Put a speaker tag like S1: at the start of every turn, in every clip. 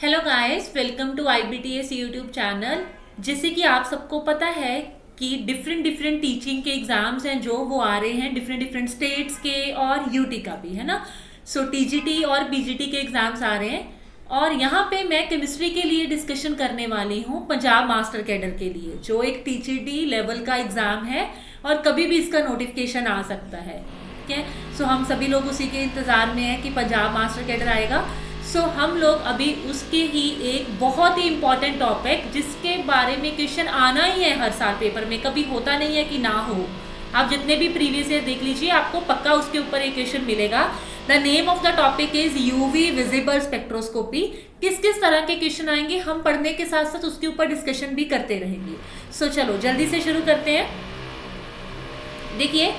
S1: Hello guys, welcome to IBTS YouTube channel. जैसे कि आप सबको पता है कि डिफरेंट डिफरेंट टीचिंग के एग्जाम्स हैं जो वो आ रहे हैं डिफरेंट डिफरेंट स्टेट्स के और यूटी का भी है ना। सो टीजीटी और पीजीटी के एग्जाम्स आ रहे हैं और यहाँ पे मैं केमिस्ट्री के लिए डिस्कशन करने वाली हूँ पंजाब मास्टर कैडर के लिए, जो एक टीजीटी लेवल का एग्ज़ाम है और कभी भी इसका नोटिफिकेशन आ सकता है। ठीक है, सो हम सभी लोग उसी के इंतज़ार में हैं कि पंजाब मास्टर कैडर आएगा। सो हम लोग अभी उसके ही एक बहुत ही इम्पॉर्टेंट टॉपिक जिसके बारे में क्वेश्चन आना ही है हर साल पेपर में, कभी होता नहीं है कि ना हो। आप जितने भी प्रीवियस ईयर देख लीजिए, आपको पक्का उसके ऊपर एक क्वेश्चन मिलेगा। The name of the topic is UV visible spectroscopy. किस किस तरह के क्वेश्चन आएंगे हम पढ़ने के साथ साथ उसके ऊपर डिस्कशन भी करते रहेंगे। सो चलो जल्दी से शुरू करते हैं। देखिए,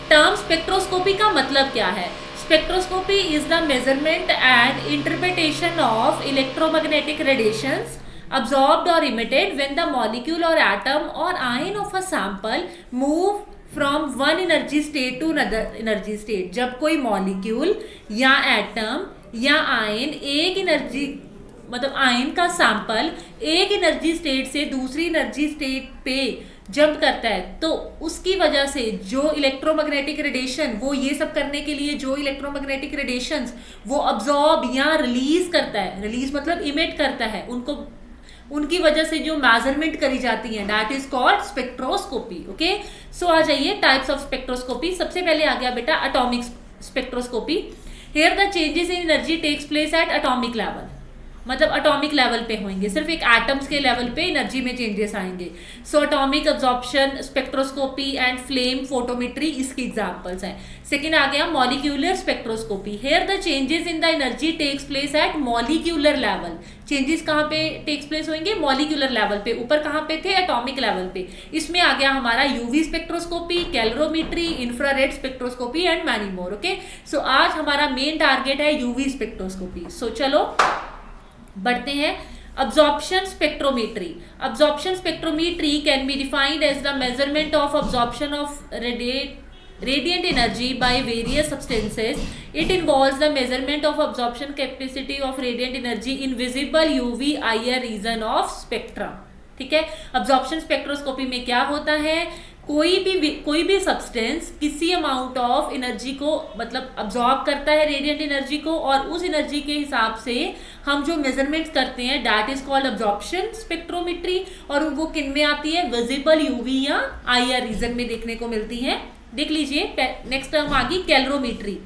S1: टर्म स्पेक्ट्रोस्कोपी का मतलब क्या है। Spectroscopy is the measurement and interpretation of electromagnetic radiations absorbed or emitted when the molecule or atom or ion of a sample move from one energy state to another energy state। जब कोई molecule या atom या ion एक energy मतलब ion का sample एक energy state से दूसरी एनर्जी स्टेट पे जंप करता है तो उसकी वजह से जो इलेक्ट्रोमैग्नेटिक रेडिएशन, वो ये सब करने के लिए जो इलेक्ट्रोमैग्नेटिक रेडिएशंस वो अब्जॉर्ब या रिलीज करता है, रिलीज मतलब इमिट करता है, उनको उनकी वजह से जो मेजरमेंट करी जाती है that is called spectroscopy. Okay, so आ जाइए टाइप्स ऑफ स्पेक्ट्रोस्कोपी। सबसे पहले आ गया बेटा atomic spectroscopy. Here the changes in energy takes place at atomic level, मतलब एटॉमिक लेवल पे होंगे, सिर्फ एक एटम्स के लेवल पे एनर्जी में चेंजेस आएंगे। So atomic absorption spectroscopy and flame photometry इसकी एग्जांपल्स हैं। सेकंड आ गया molecular spectroscopy. Here the changes in the energy takes place at molecular level. Changes कहाँ पे टेक्स प्लेस होंगे? मॉलिक्यूलर लेवल पे। ऊपर कहाँ पे थे? एटॉमिक लेवल पे। इसमें आ गया हमारा UV spectroscopy, calorimetry, infrared spectroscopy and many more. Okay, so आज हमारा मेन टारगेट है यूवी स्पेक्ट्रोस्कोपी। सो चलो बढ़ते हैं। absorption spectrometry। absorption spectrometry can be defined as the measurement of absorption of radiant energy by various substances। it involves the measurement of absorption capacity of radiant energy in visible UV IR region of spectrum। ठीक है, absorption spectroscopy में क्या होता है, कोई भी substance किसी amount of energy को मतलब अब्जॉर्ब करता है रेडिएंट एनर्जी को, और उस एनर्जी के हिसाब से हम जो मेजरमेंट्स करते हैं that is called absorption spectrometry. और वो किन में आती है? विजिबल यूवी या IR रीजन में देखने को मिलती है। देख लीजिए, नेक्स्ट टर्म आ गई कैलोरीमेट्री।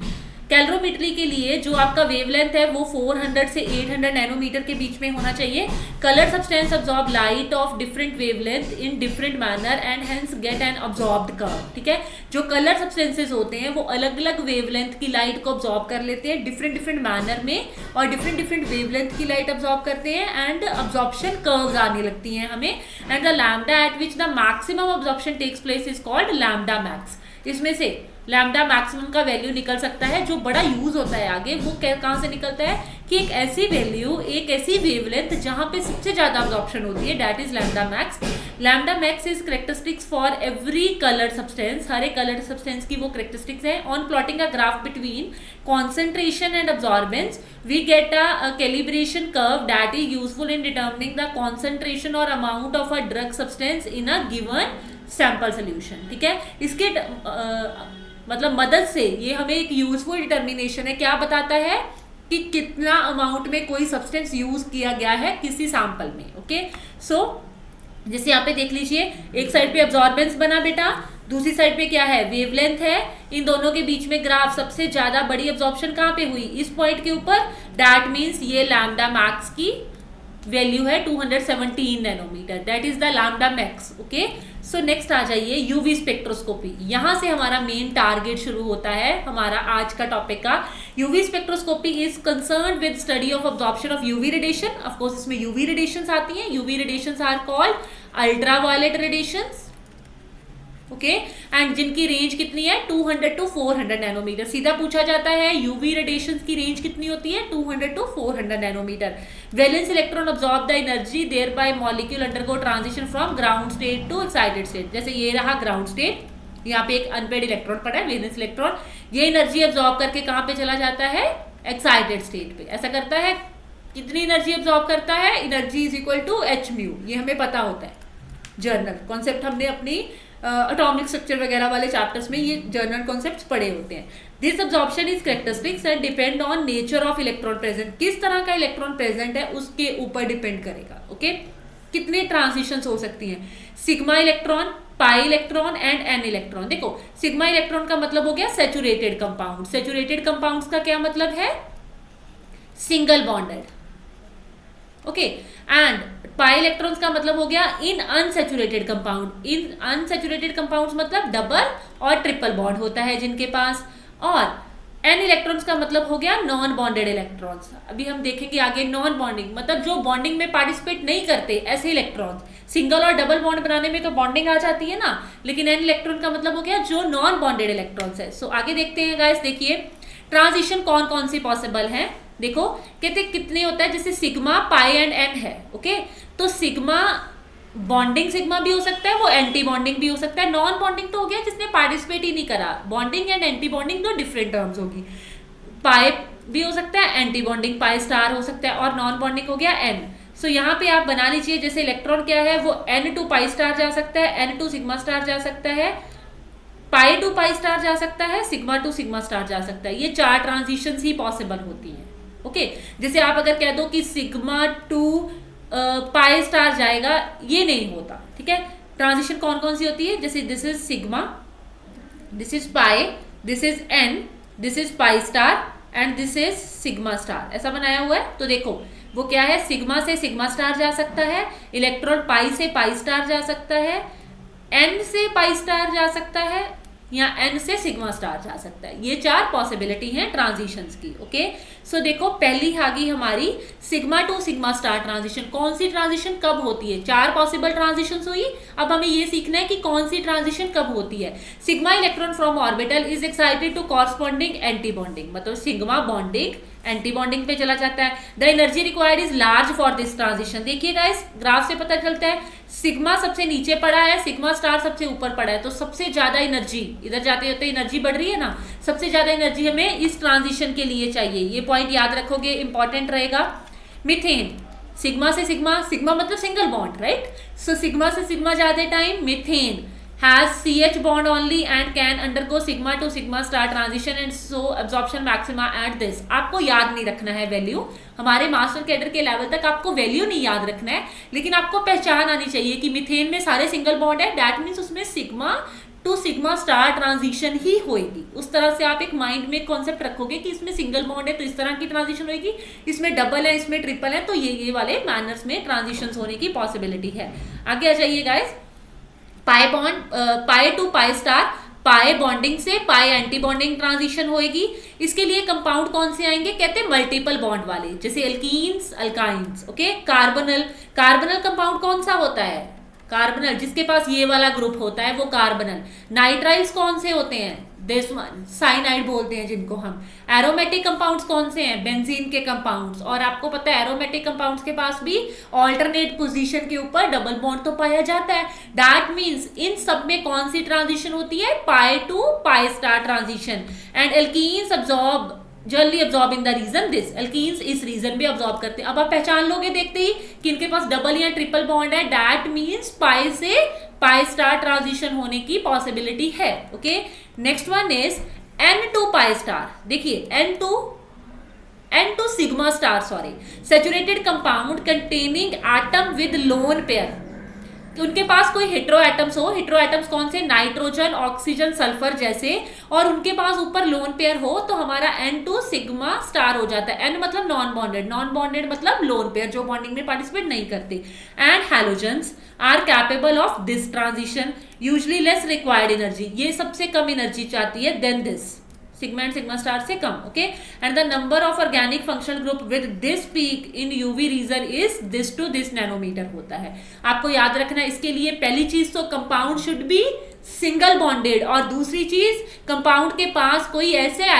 S1: कैलोरीमेट्री के लिए जो आपका वेवलेंथ है वो 400 से 800 नैनोमीटर के बीच में होना चाहिए। Colour substance absorb light of different wavelength in different manner and hence get an absorbed curve. ठीक है, जो कलर सब्सटेंसेस होते हैं वो अलग अलग वेवलेंथ की लाइट को अब्जॉर्ब कर लेते हैं डिफरेंट डिफरेंट मैनर में, और डिफरेंट डिफरेंट वेवलेंथ की लाइट अब्जॉर्ब करते हैं एंड अब्जॉर्प्शन कर्व्स आने लगती हैं हमें। And the lambda at which the maximum absorption takes place is called lambda max. इसमें से लैम्डा मैक्सिमम का वैल्यू निकल सकता है, जो बड़ा यूज होता है आगे, वो कहाँ से निकलता है कि एक ऐसी वैल्यू, एक ऐसी वेवलेंथ जहां पे सबसे ज्यादा अब्जॉर्प्शन होती है that is lambda max. Lambda max is characteristics for every coloured substance. हर एक कलर्ड सब्सटेंस की वो कैरेक्टरिस्टिक्स है। On plotting a graph between concentration and absorbance we get a calibration curve that is useful in determining the concentration और amount of a drug substance in a given sample solution. ठीक है, इसके मतलब मदद से ये हमें एक यूजफुल डिटर्मिनेशन है, क्या बताता है कि कितना अमाउंट में कोई सब्सटेंस यूज किया गया है किसी सैंपल में। ओके, सो जैसे यहाँ पे देख लीजिए, एक साइड पे अब्जॉर्बेंस बना बेटा, दूसरी साइड पे क्या है? वेवलेंथ है। इन दोनों के बीच में ग्राफ, सबसे ज्यादा बड़ी अब्जॉर्प्शन कहाँ पे हुई? इस पॉइंट के ऊपर। दैट मीन्स ये लैम्डा मैक्स की वैल्यू है 217 nanometre, that is the lambda max. Okay, so next आ जाइए यूवी स्पेक्ट्रोस्कोपी। यहां से हमारा मेन टारगेट शुरू होता है हमारा आज का टॉपिक का। UV spectroscopy is concern with study of absorption of UV radiation. Of course इसमें यूवी रेडिएशंस आती हैं। UV radiations are called ultraviolet radiations. Okay, and जिनकी रेंज कितनी है? 200 टू 400 नैनोमीटर। सीधा पूछा जाता है यूवी रेडिएशंस की रेंज कितनी होती है? 200 to 400 nanometer. Valence electron absorb the energy, thereby molecule undergo transition from ground state to excited state. जैसे ये रहा ग्राउंड स्टेट, यहाँ पे एक अनपेड इलेक्ट्रॉन पड़ा है, वैलेंस इलेक्ट्रॉन, ये एनर्जी अब्सॉर्ब करके कहाँ पे चला जाता है? एक्साइटेड स्टेट पे। ऐसा करता है कितनी एनर्जी एब्जॉर्ब करता है, energy is equal to H mu, ये हमें पता होता है। जर्नल कॉन्सेप्ट हमने अपनी एटॉमिक स्ट्रक्चर वगैरह वाले चैप्टर्स में ये जर्नल कॉन्सेप्ट्स पढ़े होते हैं। This absorption is characteristics and depend on nature of electron present, किस तरह का इलेक्ट्रॉन प्रेजेंट है उसके ऊपर डिपेंड करेगा। ओके, कितने ट्रांजिशंस हो सकती हैं, sigma electron, pi electron and an electron. देखो सिग्मा इलेक्ट्रॉन का मतलब हो गया सैचुरेटेड कंपाउंड, सैचुरेटेड कंपाउंड्स का क्या मतलब है, single bonded. Okay, and pi electrons का मतलब हो गया इन अनसैचुरेटेड कंपाउंड, इन अनसैचुरेटेड कंपाउंड्स मतलब डबल और ट्रिपल बॉन्ड होता है जिनके पास, और एन इलेक्ट्रॉन्स का मतलब हो गया नॉन बॉन्डेड इलेक्ट्रॉन्स। अभी हम देखेंगे आगे नॉन बॉन्डिंग मतलब जो बॉन्डिंग में पार्टिसिपेट नहीं करते ऐसे इलेक्ट्रॉन्स। सिंगल और डबल बॉन्ड बनाने में तो बॉन्डिंग आ जाती है ना, लेकिन एन इलेक्ट्रॉन का मतलब हो गया जो नॉन बॉन्डेड इलेक्ट्रॉन्स है। सो आगे देखते हैं गाइस, देखिए ट्रांजिशन कौन कौन सी पॉसिबल है। देखो कहते कितने होता है, जैसे सिग्मा, पाई एंड एन है। ओके, तो सिग्मा बॉन्डिंग सिग्मा भी हो सकता है, वो एंटी बॉन्डिंग भी हो सकता है। नॉन बॉन्डिंग तो हो गया जिसने पार्टिसिपेट ही नहीं करा, बॉन्डिंग एंड एंटी बॉन्डिंग तो डिफरेंट टर्म्स होगी। पाई भी हो सकता है, एंटी बॉन्डिंग पाई स्टार हो सकता है, और नॉन बॉन्डिंग हो गया एन। सो यहाँ पे आप बना लीजिए, जैसे इलेक्ट्रॉन क्या है वो एन टू पाई स्टार जा सकता है, एन टू सिग्मा स्टार जा सकता है, पाई टू पाई स्टार जा सकता है, सिग्मा टू सिग्मा स्टार जा सकता है। ये 4 ट्रांजिशंस ही पॉसिबल होती हैं। ओके, जैसे आप अगर कह दो कि सिग्मा टू पाई स्टार जाएगा, ये नहीं होता। ठीक है, ट्रांजिशन कौन कौन सी होती है, जैसे this is sigma, this is pi, this is an, this is pi star and this is sigma star, ऐसा बनाया हुआ है। तो देखो वो क्या है, सिग्मा से सिग्मा स्टार जा सकता है, इलेक्ट्रॉन पाई से पाई स्टार जा सकता है, एन से पाई स्टार जा सकता है, या एन से सिग्मा स्टार जा सकता है। ये 4 पॉसिबिलिटी हैं ट्रांजिशंस की। ओके, सो देखो पहली आ गई हमारी sigma to sigma star transition. कौन सी ट्रांजिशन कब होती है, 4 पॉसिबल ट्रांजिशंस हुई। अब हमें ये सीखना है कि कौन सी ट्रांजिशन कब होती है। Sigma electron from orbital is excited to corresponding anti bonding, मतलब सिग्मा बॉन्डिंग एंटी बॉन्डिंग पे चला जाता है। The energy required is large for this transition. देखिए गाइस, ग्राफ से पता चलता है सिग्मा सबसे नीचे पड़ा है, सिग्मा स्टार सबसे ऊपर पड़ा है, तो सबसे ज्यादा एनर्जी इधर जाते होते एनर्जी बढ़ रही है ना, सबसे ज्यादा एनर्जी हमें इस ट्रांजिशन के लिए चाहिए। ये पॉइंट याद रखोगे, इंपॉर्टेंट रहेगा। मीथेन, सिग्मा से सिग्मा, सिग्मा मतलब single bond, right. So sigma से सिग्मा जाते time methane has CH bond only and can undergo sigma to sigma star transition and so absorption maxima at this। आपको याद नहीं रखना है वैल्यू, हमारे मास्टर कैडर के लेवल तक आपको वैल्यू नहीं याद रखना है, लेकिन आपको पहचान आनी चाहिए कि मीथेन में सारे सिंगल बॉन्ड है, दैट मीन्स उसमें sigma to sigma star transition ही होगी। उस तरह से आप एक माइंड में कॉन्सेप्ट रखोगे कि इसमें सिंगल बॉन्ड है तो इस तरह की ट्रांजिशन होगी, इसमें डबल है, इसमें ट्रिपल है, तो ये वाले मैनर्स में ट्रांजिशन होने की पॉसिबिलिटी है। आगे आ जाइए guys, pi bond, pi to pi star, pi bonding से पाई एंटी बॉन्डिंग ट्रांजिशन होएगी। इसके लिए कंपाउंड कौन से आएंगे, कहते हैं मल्टीपल बॉन्ड वाले, जैसे एल्कीन्स, अल्काइंस। ओके, कार्बोनल, कार्बोनल कंपाउंड कौन सा होता है, कार्बोनल जिसके पास ये वाला ग्रुप होता है वो कार्बोनल। नाइट्राइल्स कौन से होते हैं, दिस वन साइनाइड बोलते हैं जिनको हम। एरोमेटिक कंपाउंड्स कौन से हैं, बेंजीन के कंपाउंड्स। और आपको पता है एरोमेटिक कंपाउंड्स के पास भी ऑल्टरनेट पोजीशन के ऊपर डबल बॉन्ड तो पाया जाता है। दैट मींस इन सब में कौन सी ट्रांजिशन होती है, pi to pi star transition. And alkenes absorb जल्दी absorbing the region this, alkenes इस रीजन भी अब्सॉर्ब करते हैं। अब आप पहचान लोगे देखते ही कि इनके पास डबल या ट्रिपल बॉन्ड है, दैट मींस पाई से पाई स्टार ट्रांजिशन होने की पॉसिबिलिटी है। Okay, next one is n to pi star. देखिए n to sigma star, sorry, saturated compound containing atom with lone pair. उनके पास कोई हेट्रो एटम्स हो, हेट्रो एटम्स कौन से, नाइट्रोजन, ऑक्सीजन, सल्फर जैसे, और उनके पास ऊपर लोन पेयर हो तो हमारा एन टू सिग्मा स्टार हो जाता है। एन मतलब नॉन बॉन्डेड, नॉन बॉन्डेड मतलब लोन पेयर जो बॉन्डिंग में पार्टिसिपेट नहीं करते। And halogens are capable of this transition, usually less required energy, ये सबसे कम एनर्जी चाहती है then this, sigma and sigma star से कम। Okay, and the number of organic functional group with this peak in UV region is this to this nanometre होता है। आपको याद रखना है इसके लिए पहली चीज तो compound should be single bonded, और दूसरी चीज कंपाउंड के पास कोई ऐसा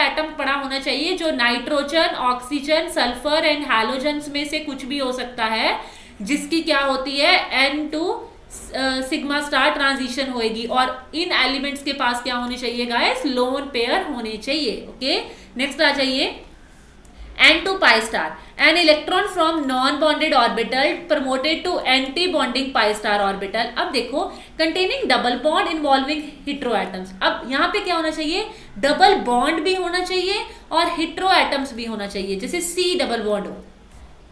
S1: एटम पड़ा होना चाहिए जो nitrogen, oxygen, sulphur and halogens में से कुछ भी हो सकता है, जिसकी क्या होती है N to sigma star transition होएगी। और इन एलिमेंट्स के पास क्या होने चाहिए गाइस, लोन पेयर होने चाहिए। ओके, नेक्स्ट आ जाइए, N2 pi star, an electron from non-bonded orbital promoted to anti-bonding pi star orbital. अब देखो containing double bond involving heteroatoms. अब यहाँ पे क्या होना चाहिए, डबल बॉन्ड भी होना चाहिए और heteroatoms भी होना चाहिए, जैसे C डबल बॉन्ड हो.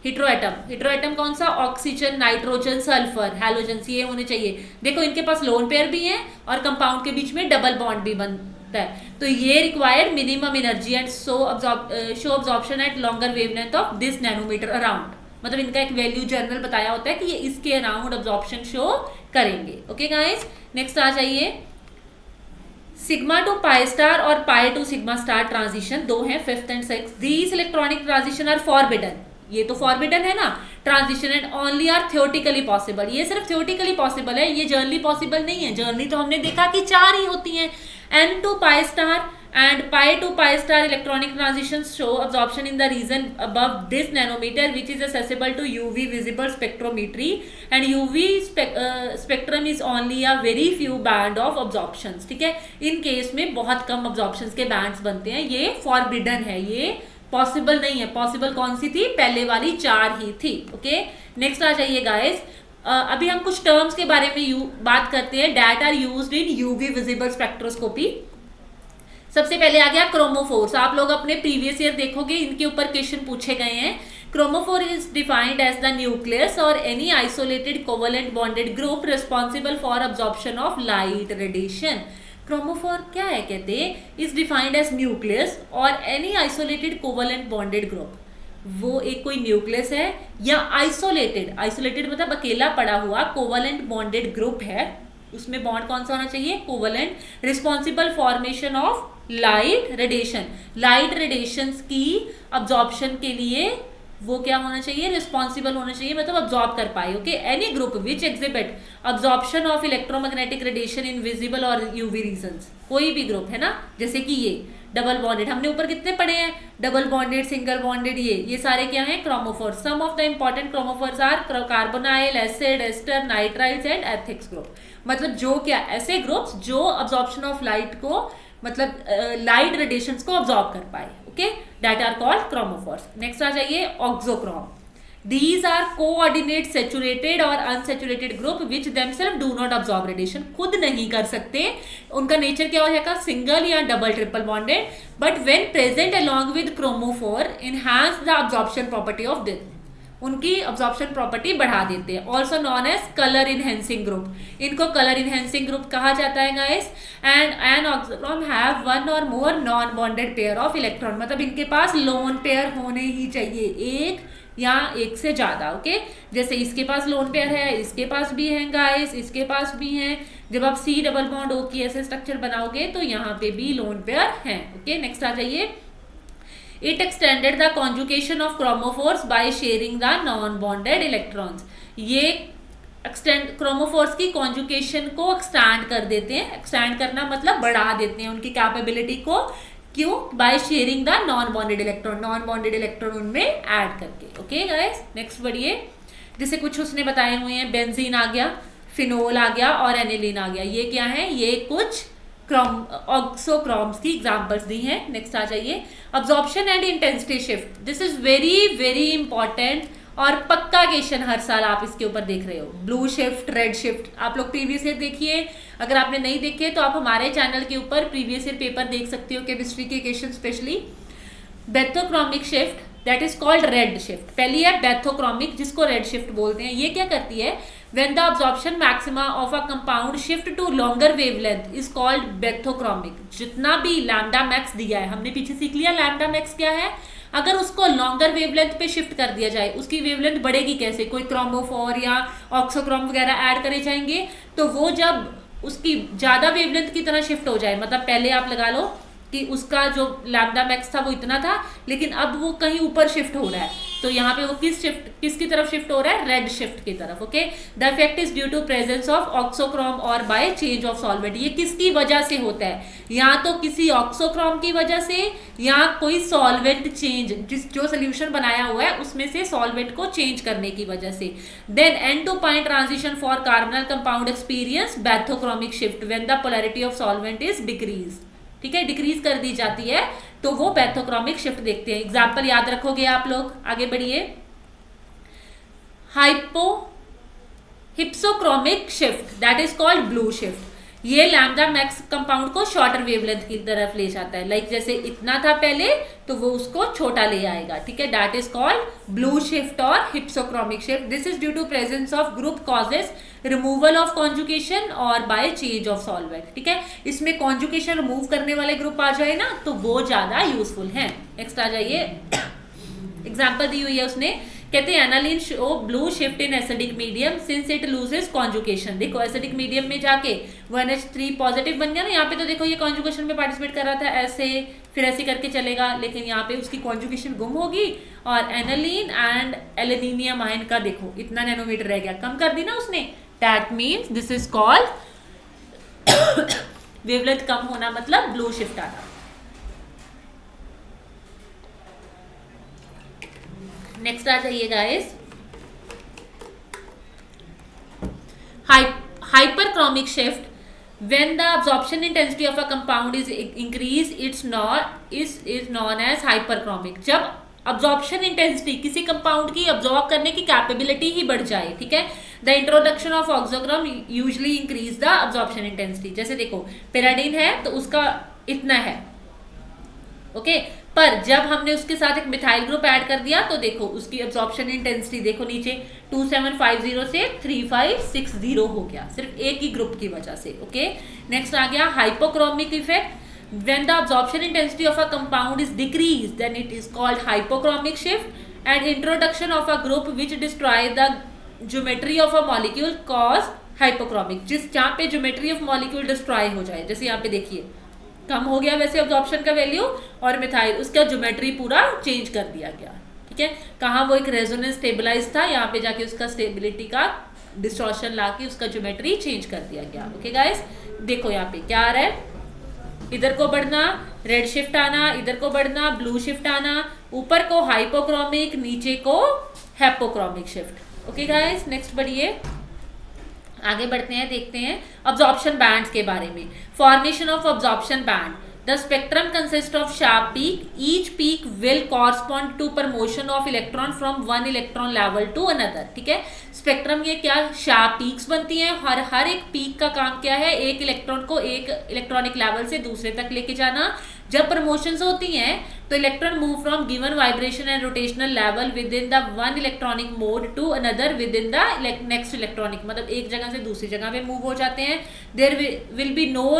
S1: हेटेरोएटम कौन सा, ऑक्सीजन, नाइट्रोजन, सल्फर, हैलोजन, ये होने चाहिए. देखो इनके पास लोन पेयर भी है और कंपाउंड के बीच में डबल बॉन्ड भी बनता है. तो ये required minimum energy and show absorption at longer wavelength of this nanometer around. मतलब इनका एक वैल्यू जनरल बताया होता है कि ये इसके अराउंड अब्जॉर्प्शन शो करेंगे. ओके गाइस, नेक्स्ट आ जाइए. सिग्मा टू पाई स्टार और pi to sigma star transition दो हैं, 5th and 6th. These electronic transition are forbidden. ये तो फॉरबिडन है ना transition, and only are theoretically possible. ये सिर्फ थियोरेटिकली पॉसिबल है, ये जर्नली पॉसिबल नहीं है. जर्नली तो हमने देखा कि 4 ही होती हैं. N to pi star and pi to pi star electronic transitions show absorption in the region above this nanometer which is accessible to UV visible spectrometry, and UV spectrum is only a very few band of absorptions. ठीक है, in case में बहुत कम absorptions के bands बनते हैं. ये forbidden है, ये पॉसिबल नहीं है. पॉसिबल कौन सी थी, पहले वाली 4 ही थी. ओके, नेक्स्ट आ जाइए गाइस. अभी हम कुछ टर्म्स के बारे में बात करते हैं that are used in UV visible spectroscopy. सबसे पहले आ गया क्रोमोफोर्स. आप लोग अपने प्रीवियस ईयर देखोगे, इनके ऊपर क्वेश्चन पूछे गए हैं. Chromophore is defined as the nucleus और any isolated covalent bonded group responsible for absorption of light radiation. Chromophore क्या है, कहते हैं इज डिफाइंड एज न्यूक्लियस और any isolated covalent bonded group. वो एक कोई न्यूक्लियस है या आइसोलेटेड मतलब अकेला पड़ा हुआ कोवेलेंट बॉन्डेड ग्रुप है, उसमें बॉन्ड कौन सा होना चाहिए, covalent, responsible formation of light radiation. Light radiations की अब्जॉर्प्शन के लिए वो क्या होना चाहिए, रिस्पॉन्सिबल होना चाहिए, मतलब अब्जॉर्ब कर पाए. Okay, any group which exhibit absorption of electromagnetic radiation in visible और यूवी रीजन्स. कोई भी ग्रुप है ना, जैसे कि ये डबल बॉन्डेड, हमने ऊपर कितने पढ़े हैं, डबल बॉन्डेड, सिंगल बॉन्डेड, ये सारे क्या हैं, chromophore. Some of the important chromophores are carbonyl, acid, ester, nitriles and ethics group. मतलब जो क्या, ऐसे ग्रुप्स जो अब्जॉर्प्शन ऑफ लाइट को, मतलब लाइट रेडिएशंस को अब्जॉर्ब कर पाए. Okay, that are called chromophores. Next आ जाइए auxochrome. These are coordinate saturated और unsaturated group which themselves do not absorb radiation. खुद नहीं कर सकते, उनका नेचर क्या होगा, सिंगल या double triple bonded, but when present along with chromophore enhance the absorption property of this. उनकी अब्जॉर्प्शन प्रॉपर्टी बढ़ा देते हैं. Also known as colour enhancing group. इनको कलर इनहेंसिंग ग्रुप कहा जाता है guys. And an auxochrome have one or more non bonded pair of electron. मतलब इनके पास लोन पेयर होने ही चाहिए, एक या एक से ज्यादा. ओके, जैसे इसके पास लोन पेयर है, इसके पास भी है गाइस, इसके पास भी है. जब आप सी डबल बॉन्ड ओ की ऐसे स्ट्रक्चर बनाओगे तो यहाँ पे भी लोन पेयर है. ओके, नेक्स्ट आ जाइए. It extended the conjugation of chromophores by sharing the non-bonded electrons. ये एक्सटेंड क्रोमोफोर्स की कॉन्जुगेशन को एक्सटेंड कर देते हैं. एक्सटेंड करना मतलब बढ़ा देते हैं उनकी कैपेबिलिटी को. क्यों, by sharing the non bonded electron, non bonded electron उनमें ऐड करके. ओके गाइस, नेक्स्ट बढ़िए. जैसे कुछ उसने बताए हुए हैं, बेंजीन आ गया, फिनोल आ गया और एनिलीन आ गया. ये क्या है, ये कुछ ऑक्सोक्रोम्स की एग्जांपल्स दी हैं. नेक्स्ट आ जाइए. Absorption and intensity shift. This is very very important और पक्का क्वेश्चन हर साल आप इसके ऊपर देख रहे हो. ब्लू शिफ्ट, रेड शिफ्ट, आप लोग प्रीवियस ईयर देखिए. अगर आपने नहीं देखे तो आप हमारे चैनल के ऊपर प्रीवियस ईयर पेपर देख सकते हो, केमिस्ट्री के question specially. Bathochromic shift that is called red shift. पहली है बेथोक्रोमिक, जिसको रेड शिफ्ट बोलते हैं. ये क्या करती है, when the absorption maxima of a compound shift to longer wavelength is called बेथोक्रोमिक. जितना भी लैम्डा मैक्स दिया है, हमने पीछे सीख लिया लैम्डा मैक्स क्या है. अगर उसको लॉन्गर वेवलेंथ पे शिफ्ट कर दिया जाए, उसकी वेवलेंथ बढ़ेगी कैसे, कोई क्रोमोफोर या ऑक्सोक्रोम वगैरह ऐड करे जाएंगे, तो वो जब उसकी ज्यादा वेवलेंथ की तरह शिफ्ट हो जाए, मतलब पहले आप लगा लो कि उसका जो लैम्डा मैक्स था वो इतना था, लेकिन अब वो कहीं ऊपर शिफ्ट हो रहा है, तो यहाँ पे वो किसकी तरफ शिफ्ट हो रहा है, रेड शिफ्ट की तरफ. Okay, the effect is due to presence of auxochrome और बाय चेंज ऑफ सॉल्वेंट. ये किसकी वजह से होता है, या तो किसी ऑक्सोक्रोम की वजह से या कोई सॉल्वेंट चेंज, जो सोल्यूशन बनाया हुआ है उसमें से सॉल्वेंट को चेंज करने की वजह से. Then N2 pi transition for carbonyl compound experience bathochromic shift when the polarity of solvent is decrease. ठीक है, डिक्रीज कर दी जाती है, तो वो पैथोक्रोमिक शिफ्ट देखते हैं। एग्जाम्पल याद रखोगे आप लोग, आगे बढ़िए। Hypsochromic shift that is called blue shift, ये लैम्डा मैक्स कंपाउंड को शॉर्टर वेवलेंथ की तरफ ले जाता है। लाइक जैसे इतना था पहले तो वो उसको छोटा ले आएगा, ठीक है, that is called blue shift or hypsochromic shift. This is due to presence of group causes removal of conjugation or by change of solvent, ठीक है, इसमें कॉन्जुगेशन रिमूव करने वाले ग्रुप आ जाए ना तो वो ज्यादा यूजफुल है। नेक्स्ट आ जाइए, एग्जाम्पल दी हुई है उसने, कहते हैं aniline show blue shift in acidic medium since it loses conjugation. देखो एसिडिक मीडियम में जाके वो NH3 पॉजिटिव बन गया ना, यहाँ पे तो देखो ये कॉन्जुगेशन में पार्टिसिपेट कर रहा था ऐसे, फिर ऐसे करके चलेगा, लेकिन यहाँ पे उसकी कॉन्जुगेशन गुम होगी और एनालिन एंड एलेनिनियम आयन का देखो इतना नैनोमीटर रह गया, कम कर दी ना उसने, that means this is called wavelength कम होना मतलब ब्लू शिफ्ट आना। नेक्स्ट आ जाइए guys, hyperchromic shift, when the absorption intensity of a compound is increased it's known as hyperchromic। जब absorption intensity किसी कंपाउंड की absorb करने की कैपेबिलिटी ही बढ़ जाए, ठीक है, the introduction of oxygram usually increase the absorption intensity। जैसे देखो pyridine है तो उसका इतना है, ओके, पर जब हमने उसके साथ एक मिथाइल ग्रुप ऐड कर दिया तो देखो उसकी एब्जॉर्प्शन इंटेंसिटी देखो नीचे 2750 से 3560 हो गया, सिर्फ एक ही ग्रुप की वजह से, ओके। नेक्स्ट आ गया hypochromic effect, when the absorption intensity of a compound is decrease then it is called hypochromic shift and introduction of a group which destroy the geometry of a molecule cause hypochromic. जिस जहाँ पे geometry of molecule destroy हो जाए, जैसे यहाँ पे देखिए कम हो गया वैसे एब्जॉर्प्शन का वैल्यू और मिथाइल उसका ज्योमेट्री पूरा चेंज कर दिया गया, ठीक है, कहाँ वो एक रेजोनेंस स्टेबलाइज था, यहाँ पे जाके उसका स्टेबिलिटी का डिस्टॉर्शन लाके उसका ज्योमेट्री चेंज कर दिया गया, ओके गाइस। देखो यहाँ पे क्या आ रहा है, इधर को बढ़ना रेड शिफ्ट आना, इधर को बढ़ना ब्लू शिफ्ट आना, ऊपर को हाइपोक्रोमिक, नीचे को हेपोक्रोमिक शिफ्ट, ओके गाइस। नेक्स्ट बढ़िए, आगे बढ़ते हैं, देखते हैं अब्जॉर्प्शन बैंड्स के बारे में। Formation of absorption band, the spectrum consist of sharp peak, each peak will correspond to promotion of electron from one electron level to another, ठीक है। स्पेक्ट्रम ये क्या शार्प पीक्स बनती हैं, हर एक पीक का काम क्या है, एक इलेक्ट्रॉन को एक इलेक्ट्रॉनिक लेवल से दूसरे तक लेके जाना। जब प्रमोशंस होती हैं तो electron move from given vibration and rotational level within the one electronic mode to another within the next electronic, मतलब एक जगह से दूसरी जगह पे मूव हो जाते हैं। There will be no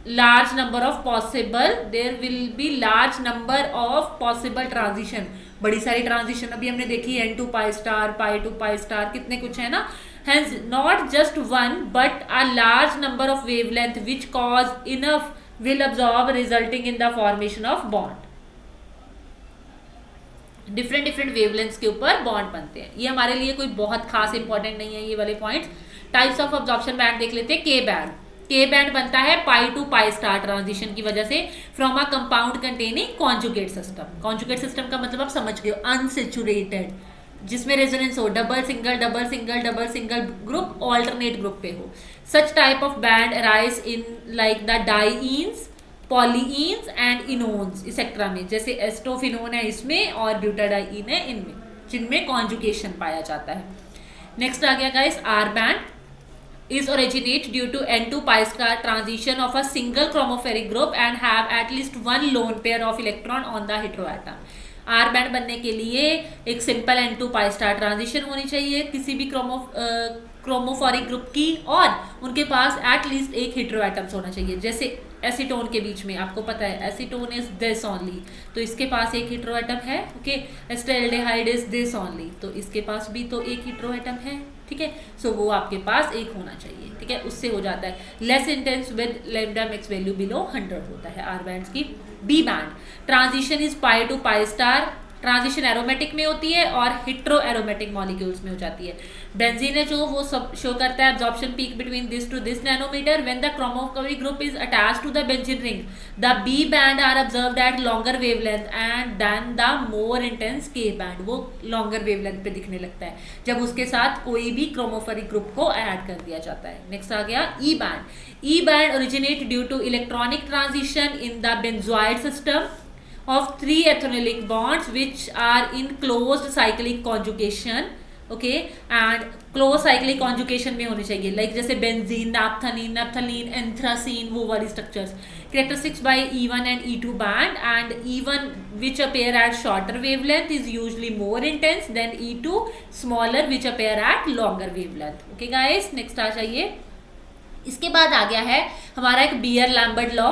S1: large number of possible, there will be large number of possible transition, बड़ी सारी ट्रांजिशन अभी हमने देखी, n to pi star, pi to pi star, कितने कुछ है ना। hence not just one but a large number of wavelength which cause enough will absorb resulting in the formation of bond। Different different wavelengths के ऊपर bond बनते हैं, ये हमारे लिए कोई बहुत खास इंपॉर्टेंट नहीं है ये वाले points. Types of absorption band देख लेते हैं। के बैंड, के बैंड बनता है pi to pi star transition की वजह से from a compound containing conjugate system. Conjugate system का मतलब आप समझ गए, अनसेचुरेटेड, जिसमें रेजोनेंस हो, double single double single double single group alternate group पे हो। Such type of band arise in like the dienes, polyenes and enones etcetera में, जैसे एस्टोफिनोन है इसमें और ब्यूटाडाइन है इनमें, जिनमें कॉन्जुगेशन पाया जाता है। नेक्स्ट आ गया guys R band, is originate due to n to pi star transition of a single chromospheric group and have at least one lone pair of electron on the heteroatom। R band बनने के लिए एक simple n to pi star transition होनी चाहिए किसी भी chromophoric group की, और उनके पास एटलीस्ट एक हेटेरोएटम्स होना चाहिए। जैसे एसीटोन के बीच में आपको पता है एसीटोन इज दिस ओनली, तो इसके पास एक हेटेरोएटम है, ओके। एस्टाल्डिहाइड इज दिस ओनली, तो इसके पास भी तो एक हेटेरोएटम है, ठीक है। सो वो आपके पास एक होना चाहिए, ठीक है, उससे हो जाता है। Less intense with lambda max value below 100 होता है आर बैंड्स की। B band transition is pi to pi star transition aromatic में होती है और हेट्रो एरोमेटिक मॉलिक्यूल्स में हो जाती है। बेंजीन है जो वो सब शो करता है absorption peak between this to this nanometer when the chromophoric group is attached to the benzene ring the B band are observed at longer wavelength and then the more intense K band, वो longer wavelength पे दिखने लगता है जब उसके साथ कोई भी क्रोमोफोरी ग्रुप को ऐड कर दिया जाता है। नेक्स्ट आ गया E band. E band originate due to electronic transition in the benzenoid system of 3 ethanoic bonds which are in closed cyclic conjugation, okay, and closed cyclic conjugation में होने चाहिए, like जैसे बेंजीन, नाप्थलीन, नेप्थलीन, एंथ्रासीन, वो वाली structures characteristics by E1 and E2 band, and E1 which appear at shorter wavelength is usually more intense than E2 smaller which appear at longer wavelength. Okay guys, next आ जाइए। इसके बाद आ गया है हमारा एक beer Lambert law,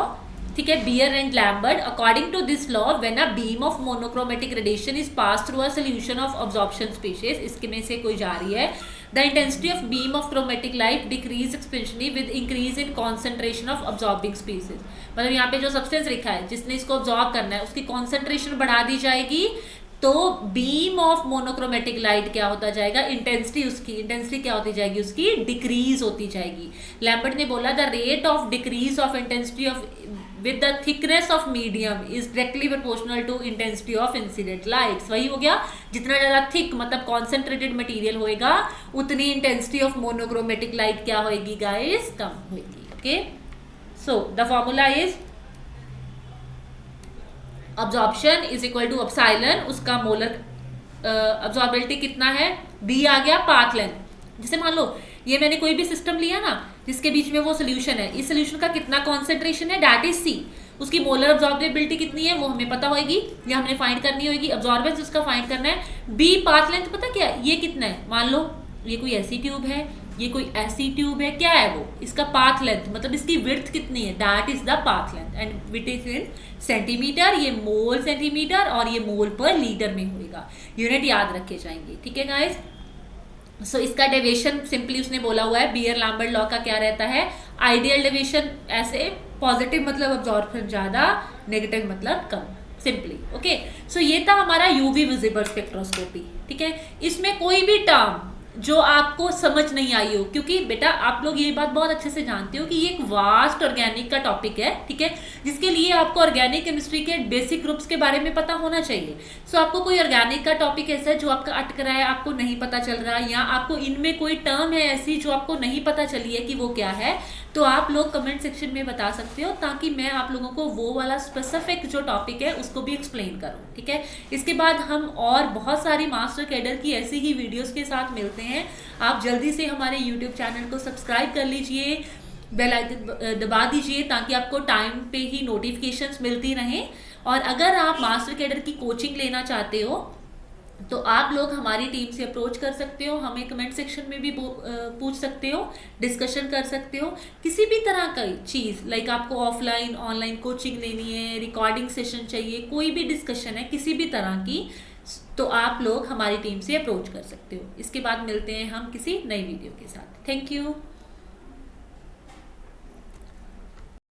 S1: ठीक है, Beer and Lambert. According to this law when a beam of monochromatic radiation is pass through a solution of absorption species, इसके में से कोई जा रही है, the intensity of beam of chromatic light decrease exponentially with increase in concentration of absorbing species. मतलब यहाँ पे जो सब्सटेंस लिखा है जिसने इसको अब्जॉर्ब करना है उसकी कॉन्सेंट्रेशन बढ़ा दी जाएगी, तो बीम ऑफ मोनोक्रोमेटिक लाइट क्या होता जाएगा, इंटेंसिटी क्या होती जाएगी उसकी, डिक्रीज होती जाएगी। लैम्बर्ट ने बोला the rate of decrease of intensity of with the thickness of medium is directly proportional to intensity of incident lights। वही हो गया, जितना ज़्यादा थिक मतलब कॉन्सेंट्रेटेड मटेरियल होएगा उतनी इंटेंसिटी ऑफ मोनोक्रोमेटिक लाइट क्या होएगी गाइस, कम होएगी। Okay, so the formula is absorption is equal to epsilon, उसका मोलर अब्जॉर्बिलिटी कितना है, बी आ गया पाथ लेंथ। जैसे मान लो ये मैंने कोई भी सिस्टम लिया ना जिसके बीच में वो सोल्यूशन है, इस सोल्यूशन का कितना कॉन्सेंट्रेशन है, दैट इज सी, उसकी मोलर अब्जॉर्बिलिटी कितनी है वो हमें पता होगी या हमने फाइंड करनी होगी, अब्जॉर्बेंस उसका फाइंड करना है। बी पाथ लेंथ पता क्या है, ये कितना है, मान लो ये कोई ऐसी ट्यूब है, ये कोई ऐसी ट्यूब है, क्या है वो, इसका पाथ लेंथ मतलब इसकी विड्थ कितनी है, that is the path length and with is in centimetre, ये मोल सेंटीमीटर और ये मोल पर लीटर में होगा, यूनिट याद रखे जाएंगे। ठीक है गाइस, सो इसका डेविएशन सिंपली उसने बोला हुआ है, बियर लैम्बर्ट लॉ का क्या रहता है, आइडियल डेविएशन ऐसे पॉजिटिव मतलब अब्जॉर्प्शन ज्यादा, नेगेटिव मतलब कम, सिंपली। ओके, सो ये था हमारा यूवी विजिबल स्पेक्ट्रोस्कोपी। ठीक है, इसमें कोई भी टर्म जो आपको समझ नहीं आई हो, क्योंकि बेटा आप लोग ये बात बहुत अच्छे से जानते हो कि ये एक वास्ट ऑर्गेनिक का टॉपिक है, ठीक है, जिसके लिए आपको ऑर्गेनिक केमिस्ट्री के बेसिक ग्रुप्स के बारे में पता होना चाहिए। सो आपको कोई ऑर्गेनिक का टॉपिक ऐसा है जो आपका अटक रहा है, आपको नहीं पता चल रहा, या आपको इनमें कोई टर्म है ऐसी जो आपको नहीं पता चली है कि वो क्या है, तो आप लोग कमेंट सेक्शन में बता सकते हो, ताकि मैं आप लोगों को वो वाला स्पेसिफिक जो टॉपिक है उसको भी एक्सप्लेन करूँ। ठीक है, इसके बाद हम और बहुत सारी मास्टर कैडर की ऐसी ही वीडियोस के साथ मिलते हैं। आप जल्दी से हमारे यूट्यूब चैनल को सब्सक्राइब कर लीजिए, बेल आइकन दबा दीजिए ताकि आपको टाइम पे ही नोटिफिकेशंस मिलती रहें। और अगर आप मास्टर कैडर की कोचिंग लेना चाहते हो तो आप लोग हमारी टीम से अप्रोच कर सकते हो, हमें कमेंट सेक्शन में भी पूछ सकते हो, डिस्कशन कर सकते हो, किसी भी तरह का चीज़, लाइक आपको ऑफलाइन ऑनलाइन कोचिंग लेनी है, रिकॉर्डिंग सेशन चाहिए, कोई भी डिस्कशन है किसी भी तरह की, तो आप लोग हमारी टीम से अप्रोच कर सकते हो। इसके बाद मिलते हैं हम किसी नई वीडियो के साथ। Thank you.